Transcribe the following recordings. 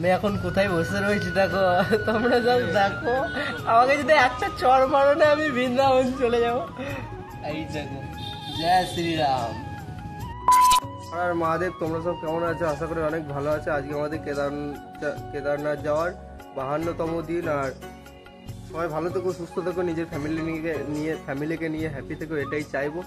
আমি এখন কোথায় বসে রয়েছি দেখো, তোমরা সব দেখো। আমাকে যদি একটা চড় মারো না আমি বৃন্দাবন চলে যাবো। এই দেখো, জয় শ্রীরাম। আর মহাদেব, তোমরা সব কেমন আছো? আশা করি অনেক ভালো আছে। আজকে আমাদের কেদারনাথ যাওয়ার 52তম দিন। আর সবাই ভালো থেকো, সুস্থ থেকো, নিজের ফ্যামিলিকে নিয়ে হ্যাপি থেকো, এটাই চাইবো।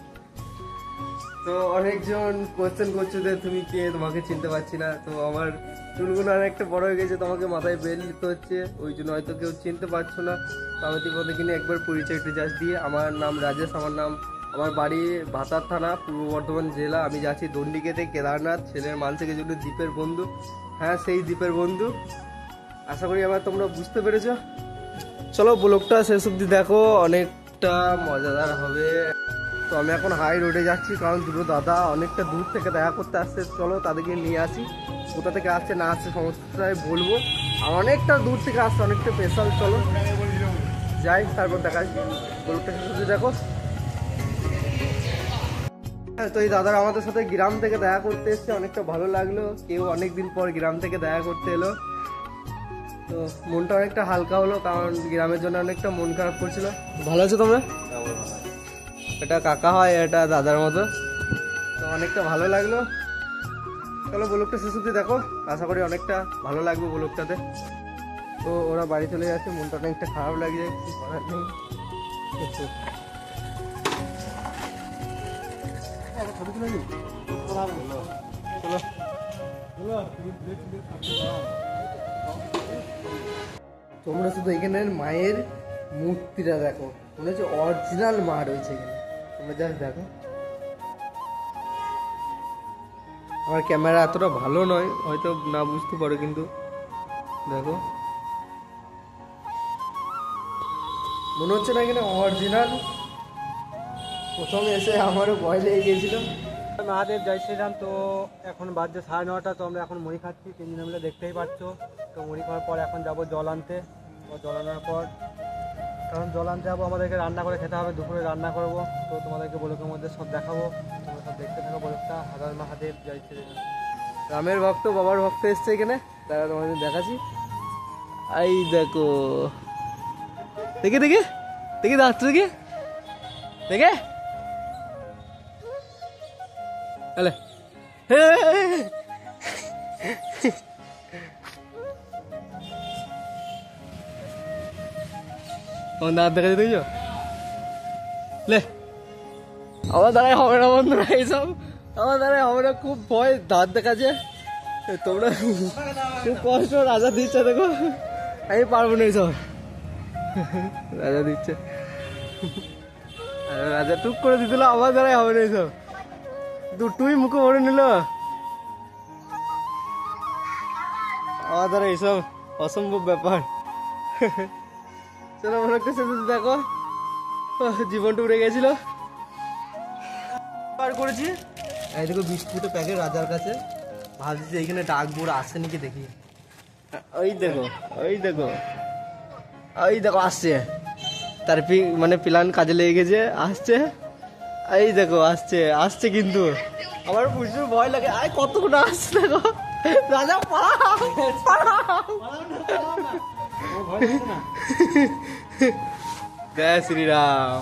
তো অনেকজন কোয়েশ্চেন করছে যে তুমি কে, তোমাকে চিনতে পারছি না। তো আমার চুলগুলো অনেকটা বড় হয়ে গেছে, তোমাকে মাথায় বেল দিতে হচ্ছে, ওই জন্য হয়তো কেউ চিনতে পারছো না। তো আমি তোমাদেরকে নিয়ে একবার পরিচয়টা জাস্ট দিয়ে, আমার নাম রাজেশ, আমার বাড়ি ভাতার থানা, পূর্ব বর্ধমান জেলা। আমি যাচ্ছি দণ্ডিকেতে কেদারনাথ, ছেলের মানসিকের জন্য দ্বীপের বন্ধু। হ্যাঁ, সেই দ্বীপের বন্ধু। আশা করি আবার তোমরা বুঝতে পেরেছো। চলো ব্লগটা শেষ অবধি দেখো, অনেকটা মজাদার হবে। তো আমি এখন হাই রোডে যাচ্ছি, কারণ দুটো দাদা অনেকটা দূর থেকে দেখা করতে আসছে। চলো তাদেরকে নিয়ে আসি, কোথা থেকে আসছে না আসছে সমস্তটাই বলবো। আর অনেকটা দূর থেকে আসছে, অনেকটা স্পেশাল। চলো যাই, তারপর দেখা ব্লগটা শুধু দেখো। তো এই দাদারা আমাদের সাথে গ্রাম থেকে দেখা করতে এসছে, অনেকটা ভালো লাগলো। কেউ অনেকদিন পর গ্রাম থেকে দেখা করতে এলো, তো মনটা অনেকটা হালকা হলো, কারণ গ্রামের জন্য অনেকটা মন খারাপ করছিল। ভালো আছো তোমরা? এটা কাকা হয়, এটা দাদার মতো। তো অনেকটা ভালো লাগলো। চলো ব্লগটা শেষ অবধি দেখো, আশা করি অনেকটা ভালো লাগবে ব্লগটাতে। তো ওরা বাড়ি চলে যাচ্ছে, মনটা অনেকটা খারাপ লাগছে, কিছু করার নেই। তোমরা শুধু এখানের মায়ের মূর্তিটা দেখো, মনে হচ্ছে অরিজিনাল মা রয়েছে এখানে। তোমরা জাস্ট দেখো। আমার ক্যামেরা এতটা ভালো নয়, হয়তো না বুঝতে পারো, কিন্তু দেখো মনে হচ্ছে না এখানে অরিজিনাল। প্রথমে এসে আমারও ভয় লেগে গিয়েছিল। মহাদেব, জয় শ্রীরাম। তো এখন বাজছে 9:30। তো আমরা এখন মুড়ি খাচ্ছি, তিনজনে মিলে, দেখতেই পাচ্ছ। তো মুড়ি খাওয়ার পর এখন যাবো জল আনতে। জল আনার পর, কারণ জল আনতে যাবো, আমাদেরকে রান্না করে খেতে হবে, দুপুরে রান্না করবো। তো তোমাদেরকে ব্লগের মধ্যে সব দেখাবো, তোমরা সব দেখতে থাকো ব্লগটা। হাজার মহাদেব, জয় শ্রীরাম। রামের ভক্ত, বাবার ভক্ত এসছে এখানে, তারা তোমাদের দেখাচ্ছি। এই দেখো, দেখে দেখে দেখে দাঁড়াচ্ছে, দেখে দেখে হলে দাঁত দেখা যেতে লে। আমার দ্বারাই হবে না বন্ধুরা এইসব, আমার দ্বারাই হবে না, খুব ভয়। দাঁত দেখাচ্ছে, তোমরা খুব কষ্ট। রাজা দিচ্ছে দেখো, আমি পারবো না এইসব। রাজা দিচ্ছে, রাজা টুক করে দিছিল, আমার দ্বারাই হবে না এইসব। দুটোই মুখে ভরে নিল, আমার দ্বারা এইসব অসম্ভব ব্যাপার। চলো মনে একটা শেষ দেখো, জীবনটা উড়ে গেছিল। বার করেছি, এই দেখো বিস্কুটের প্যাকেট রাজার কাছে। ভাবছি যে এইখানে ডাকবো, আসছে নাকি দেখি। ওই দেখো, ওই দেখো, ওই দেখো আসছে, তার মানে প্ল্যান কাজে লেগে গেছে, আসছে। এই দেখো আসছে, আসছে, কিন্তু আমার প্রচুর ভয় লাগে। আয় কতক্ষণ আসছে দেখো, রাজা পালাও পালাও। জয় শ্রীরাম।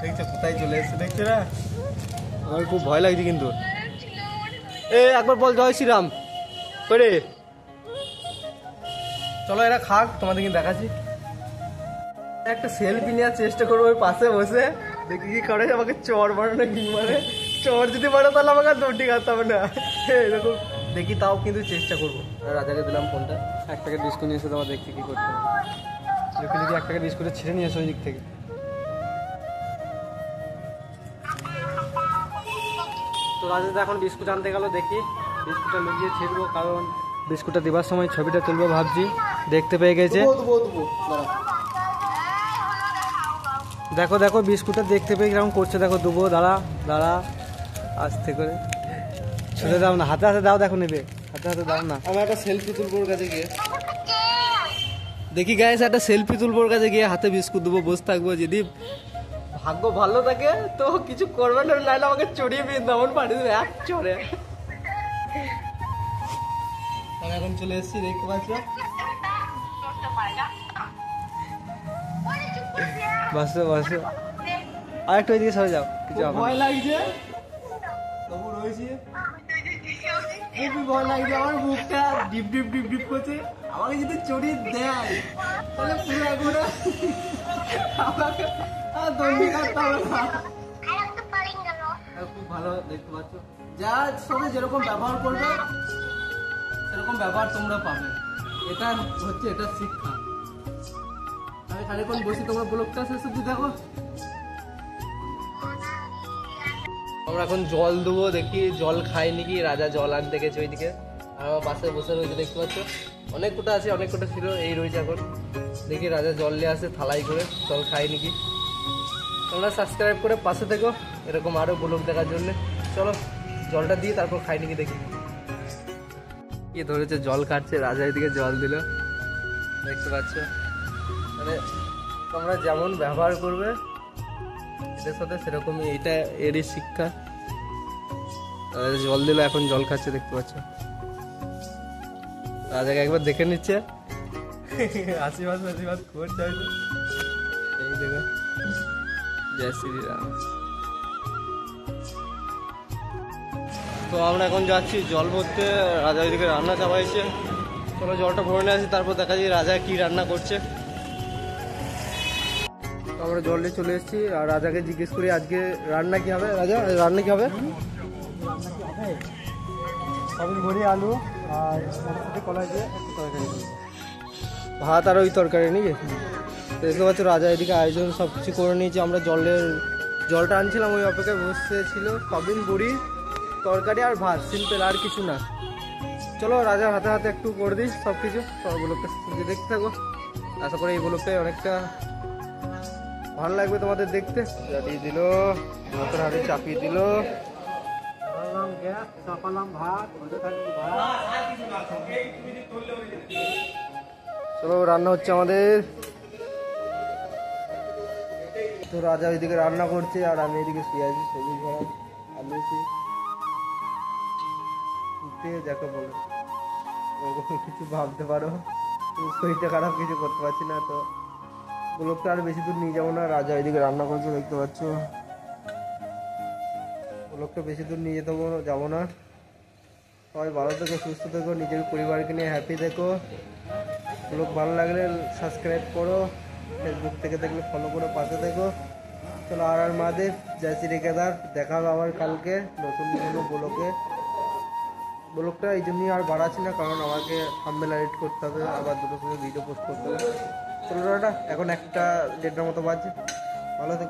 দেখছো কোথায় চলে এসছে, দেখছো না? আমার খুব ভয় লাগছে কিন্তু। একবার বল জয় শ্রীরাম করে। চলো এরা খাক, তোমাদেরকে দেখাচ্ছি। একটা সেলফি নেওয়ার চেষ্টা করবো ওই পাশে বসে, দেখি কি করে। আমাকে চড় মারো না কি মারে, চড় যদি মারো তাহলে আমাকে দৌড়ি খাতে হবে না, এরকম দেখি। তাও কিন্তু চেষ্টা করবো। রাজাকে দিলাম ফোনটা, 1 টাকা বিস্কুট নিয়ে এসে তোমার দেখছি কি করতে হবে। লোকে যদি 1 টাকা বিস্কুটে ছিঁড়ে নিয়ে আসো ওই দিক থেকে। তো রাজা এখন বিস্কুট আনতে গেল, দেখি বিস্কুটটা লুকিয়ে ছিঁড়বো, কারণ বিস্কুটটা দেওয়ার সময় ছবিটা তুলবো ভাবছি। দেখতে পেয়ে গেছে, দেখো দেখো বিস্কুটটা দেখতে পেয়ে কিরকম করছে, দেখো দেবো। দাঁড়া দাঁড়া, আস্তে করে ছুটে দাও না, হাতে হাতে দাও, দেখো নেবে, হাতে হাতে দাও না। আমার একটা সেলফি তুলবো ওর কাছে গিয়ে, দেখি গাইস একটা সেলফি তুলবো ওর কাছে গিয়ে, হাতে বিস্কুট দেবো, বসে থাকবো। যদি ভাগ্য ভালো থাকে তো কিছু করবে না, নাহলে আমাকে চড়িয়ে বৃন্দাবন পাঠিয়ে দেবে এক চড়ে। এখন চলে এসেছি, দেখতে পাচ্ছ। বসো বসো, আর একটু ওইদিকে সরে যাও, কিছু হবে না। ভয় লাগছে তবু রয়েছি, খুবই ভয় লাগছে। আমার বুকটা ডিপ ডিপ ডিপ ডিপ করছে। আমাকে যদি চড়িয়ে দেয় তাহলে পুরো একবারে আমাকে আর দণ্ডি কাটতে হবে না। খুব ভালো, দেখতে পাচ্ছ। যার সাথে যেরকম ব্যবহার করবে সেরকম ব্যবহার তোমরা পাবে। এটা হচ্ছে এটা শিক্ষা। আমি খানিক্ষণ বসি, তোমরা ব্লগটা শেষ অব্দি দেখো। আমরা এখন জল দেবো, দেখি জল খাই নাকি। রাজা জল আনতে গেছে ওইদিকে, আর আমার পাশে বসে রয়েছে, দেখতে পাচ্ছ। অনেক কোটা আছে, অনেক কোটা ছিল, এই রয়েছে এখন। দেখি রাজা জল নিয়ে আসে থালাই করে, জল খাই নাকি। তোমরা সাবস্ক্রাইব করে পাশে থেকো এরকম আরও ব্লগ দেখার জন্য। চলো জলটা দিই, তারপর খাই নাকি দেখি। কি ধরেছে, জল খাচ্ছে, রাজা এদিকে জল দিল, দেখতে পাচ্ছ। মানে তোমরা যেমন ব্যবহার করবে এদের সাথে সেরকমই, এটা এরই শিক্ষা। জল দিল, এখন জল খাচ্ছে, দেখতে পাচ্ছ। রাজাকে একবার দেখে নিচ্ছে, আশীর্বাদ আশীর্বাদ করছে হয়তো। এই দেখো, জয় শ্রীরাম। তো আমরা এখন যাচ্ছি জল ভরতে, রাজা ওইদিকে রান্না চাপাইছে। চলো জলটা ভরে নিয়ে আসি, তারপর দেখা যায় রাজা কি রান্না করছে। তো আমরা জল নিয়ে চলে এসেছি, আর রাজাকে জিজ্ঞেস করি আজকে রান্না কি হবে। রাজা, রান্না কি হবে? সবিন ভরি আলু আর সাথে কলাই দিয়ে একটু তরকারি, ভাত আর ওই তরকারি নাকি? দেখতে পাচ্ছ রাজা এদিকে আয়োজন সব কিছু করে নিয়েছে। আমরা জলটা আনছিলাম, ওই অপেক্ষায় বসেছিল। সবিন বড়ি, তরকারি আর ভাত, সিম্পল, আর কিছু না। চলো রাজা হাতে হাতে একটু করে দিই সব কিছু। সব ব্লগটা দেখতে থাকো, আশা করি এই ব্লগটাই অনেকটা ভালো লাগবে তোমাদের দেখতে। দিয়ে দিল, নতুন হাতে চাপিয়ে দিল। গ্যাস চাপালাম ভাত, চলো রান্না হচ্ছে আমাদের। তো রাজা ওইদিকে রান্না করছে, আর আমি এদিকে শুয়ে আছি, সবুজ ভরা আলুছি। যাকে বলো ওরকম কিছু ভাবতে পারো, শরীরটা খারাপ, কিছু করতে পারছি না। তো ব্লগটা আর বেশি দূর নিয়ে যাবো না, রাজা ওইদিকে রান্না করছে, দেখতে পাচ্ছ। ব্লগটা বেশি দূর নিয়ে যাবো না। সবাই ভালো থেকো, সুস্থ থেকো, নিজের পরিবারকে নিয়ে হ্যাপি থেকো। ব্লগ ভালো লাগলে সাবস্ক্রাইব করো, ফেসবুক থেকে দেখলে ফলো করো, পাশে থেকো। চলো আর মহাদেব, জয় শ্রী কেদার। দেখা হবে আবার কালকে নতুন কোনো ব্লগটা এই জন্যই আর বাড়াচ্ছি না, কারণ আমাকে থাম্বনেল এডিট করতে হবে, আবার দুটো ভিডিও পোস্ট করতে হবে। চলো এখন 1:30 মতো বাজে। ভালো থেকো।